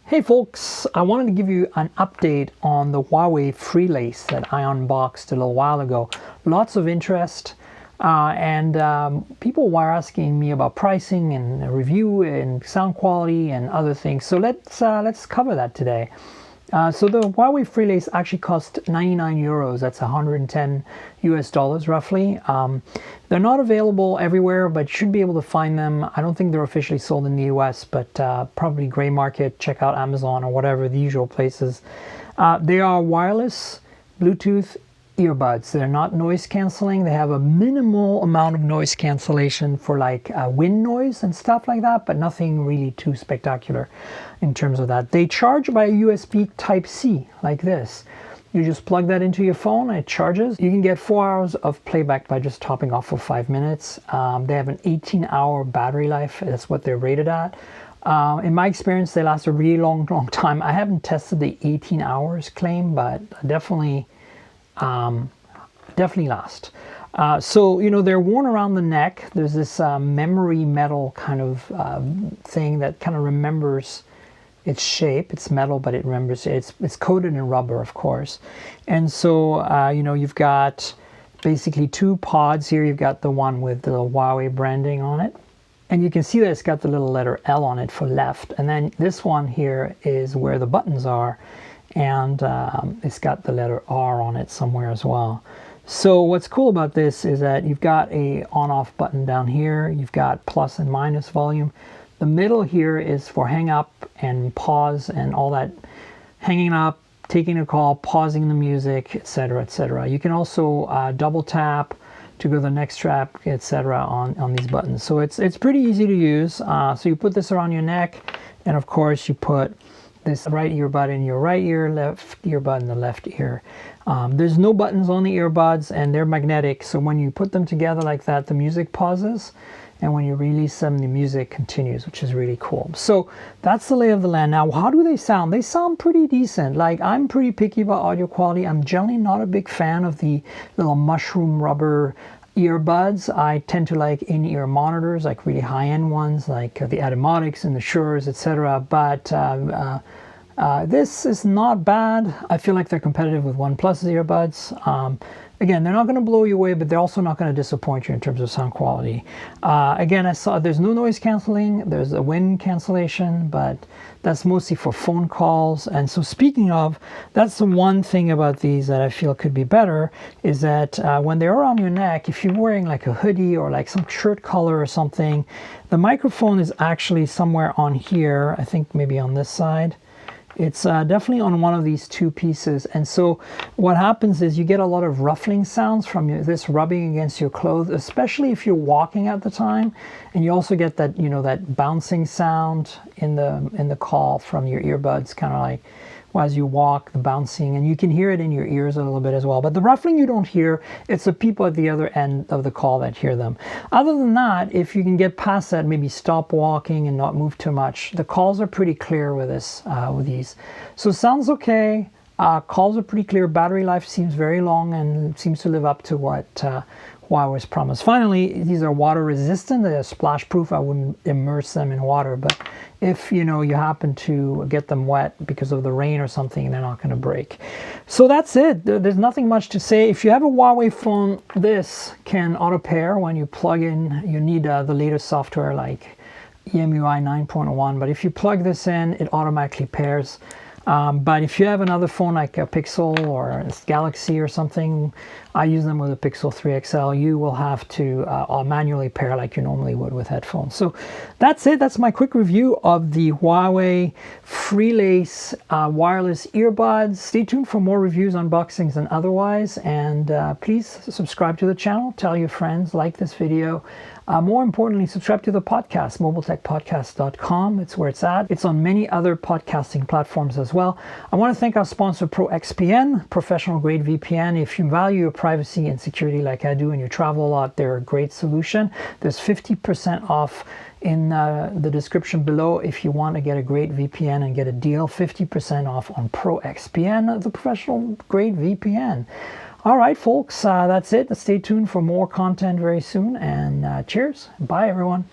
Hey folks, I wanted to give you an update on the Huawei Freelace that I unboxed a little while ago. Lots of interest and people were asking me about pricing and a review and sound quality and other things. So let's cover that today. So the Huawei Freelace actually cost 99 euros. That's 110 US dollars roughly. They're not available everywhere, but you should be able to find them. I don't think they're officially sold in the US, but probably gray market. Check out Amazon or whatever, the usual places. They are wireless Bluetooth earbuds. They're not noise canceling. They have a minimal amount of noise cancellation for like wind noise and stuff like that, but nothing really too spectacular in terms of that. They charge by a USB Type-C like this. You just plug that into your phone and it charges. You can get 4 hours of playback by just topping off for 5 minutes. They have an 18-hour battery life. That's what they're rated at. In my experience, they last a really long time. I haven't tested the 18 hours claim, but definitely last. So, you know, they're worn around the neck. There's this memory metal kind of thing that kind of remembers its shape. It's metal, but it remembers it's coated in rubber, of course. And so, you know, you've got basically two pods here. You've got the one with the Huawei branding on it. And you can see that it's got the little letter L on it for left. And then this one here is where the buttons are. And it's got the letter R on it somewhere as well. So what's cool about this is that you've got a on-off button down here. You've got plus and minus volume. The middle here is for hang up and pause and all that, hanging up, taking a call, pausing the music, etc., etc. You can also double tap to go to the next track, etc. on these buttons. So it's pretty easy to use. So you put this around your neck, and of course you put this right earbud in your right ear, left earbud in the left ear. There's no buttons on the earbuds, and they're magnetic, so when you put them together like that, the music pauses, and when you release them, the music continues, which is really cool. So that's the lay of the land. Now, how do they sound? They sound pretty decent. Like, I'm pretty picky about audio quality. I'm generally not a big fan of the little mushroom rubber earbuds. I tend to like in-ear monitors, like really high-end ones, like the Automotics and the Shures, etc. But this is not bad. I feel like they're competitive with OnePlus's earbuds. Again, they're not going to blow you away, but they're also not going to disappoint you in terms of sound quality. Again, I saw there's no noise canceling. There's a wind cancellation, but that's mostly for phone calls. And so speaking of, that's the one thing about these that I feel could be better, is that when they're around your neck, if you're wearing like a hoodie or like some shirt collar or something, the microphone is actually somewhere on here. I think maybe on this side. It's definitely on one of these two pieces. And so what happens is you get a lot of ruffling sounds from this rubbing against your clothes, especially if you're walking at the time. And you also get that, you know, that bouncing sound in the call from your earbuds, kind of like as you walk, the bouncing, and you can hear it in your ears a little bit as well. But the ruffling you don't hear. It's the people at the other end of the call that hear them. Other than that, if you can get past that, maybe stop walking and not move too much, the calls are pretty clear with this, with these. So sounds okay. Calls are pretty clear. Battery life seems very long and seems to live up to what Huawei's promised. Finally, these are water resistant. They're splash proof. I wouldn't immerse them in water, but if you know you happen to get them wet because of the rain or something, they're not going to break. So that's it. There's nothing much to say. If you have a Huawei phone, this can auto pair when you plug in. You need the latest software like EMUI 9.1, but if you plug this in, it automatically pairs. But if you have another phone like a Pixel or a Galaxy or something, I use them with a Pixel 3 XL, you will have to manually pair like you normally would with headphones. So that's it. That's my quick review of the Huawei Freelace wireless earbuds. Stay tuned for more reviews, unboxings, and otherwise. And please subscribe to the channel. Tell your friends, like this video. More importantly, subscribe to the podcast, mobiletechpodcast.com. It's where it's at. It's on many other podcasting platforms as well. I want to thank our sponsor, ProXPN, professional grade VPN. If you value your privacy and security like I do and you travel a lot, they're a great solution. There's 50% off in the description below if you want to get a great VPN and get a deal. 50% off on ProXPN, the professional grade VPN. All right, folks, that's it. Stay tuned for more content very soon, and cheers. Bye, everyone.